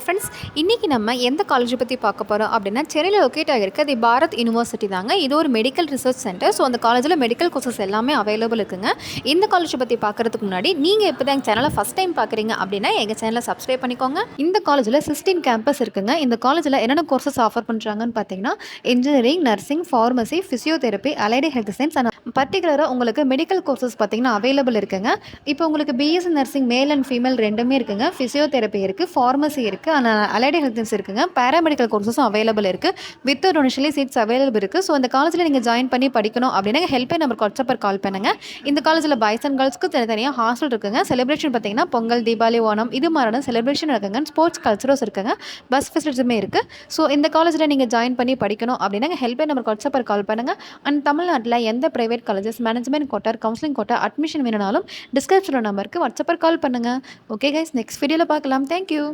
Friends, இன்றைக்கி நம்ம எந்த காலேஜை பற்றி பார்க்க போகிறோம் அப்படின்னா, சென்னையில் லொக்கேட் ஆகிருக்க தி பாரத் யூனிவர்சிட்டி தாங்க. இது ஒரு மெடிக்கல் ரிசர்ச் சென்டர். ஸோ அந்த காலேஜில் மெடிக்கல் கோர்சஸ் எல்லாமே அவைலபிள் இருக்குங்க. இந்த காலேஜை பற்றி பார்க்குறதுக்கு முன்னாடி நீங்கள் இப்போ தான் எங்கள் சேனலை ஃபஸ்ட் டைம் பார்க்குறீங்க அப்படின்னா எங்கள் சேனலை சப்ஸ்கிரைப் பண்ணிக்கோங்க. இந்த காலேஜில் 16 கேம்பஸ் இருக்குங்க. இந்த காலேஜில் என்னென்ன கோர்சஸ் ஆஃபர் பண்ணுறாங்கன்னு பார்த்தீங்கன்னா, engineering, nursing, pharmacy, physiotherapy, allied health science and பர்டிகுலராக உங்களுக்கு மெடிக்கல் கோர்சஸ் பார்த்தீங்கன்னா அவைலபிள் இருக்குங்க. இப்போ உங்களுக்கு BSc nursing male and female ரெண்டுமே இருக்குங்க. ஃபிசியோதெரப்பி இருக்குது, ஃபார்மசி இருக்குது, அலைடு ஹெல்த் சயின்ஸ் இருக்குங்க. பேராமெடிக்கல் கோர்சஸும் அவைலபிள் இருக்குது. வித் டொனேஷன்லி சீட்ஸ் அவைலபிள் இருக்குது. ஸோ இந்த காலேஜில் நீங்கள் ஜாயின் பண்ணி படிக்கணும் அப்படின்னா ஹெல்ப்லைன் நம்பருக்கு வாட்ஸ்அப்பில் கால் பண்ணுங்கள். இந்த காலேஜில் பாய்ஸ் அண்ட் கேர்ள்ஸ்க்கு தனித்தனியாக ஹாஸ்டல் இருக்குங்க. செலிப்ரேஷன் பார்த்தீங்கன்னா பொங்கல், தீபாவளி, ஓணம் இது மாதிரியான செலிப்ரேஷன் இருக்குங்க. ஸ்போர்ட்ஸ் கல்ச்சரல்ஸ் இருக்குங்க. பஸ் ஃபெசிலிட்டிஸுமே இருக்குது. ஸோ இந்த காலேஜில் நீங்கள் ஜாயின் பண்ணி படிக்கணும் அப்படின்னா ஹெல்ப்லைன் நம்பருக்கு வாட்ஸ்அப்பில் கால் பண்ணுங்கள். அண்ட் தமிழ்நாட்டில் எந்த private colleges, management quota, counselling quota, admission வேணுனாலும் டிஸ்கிரிப்ஷன் நம்பருக்கு வாட்ஸ்அப்பில் கால் பண்ணுங்கள். ஓகே கைஸ், நெக்ஸ்ட் வீடியோவில் பார்க்கலாம். தேங்க்யூ.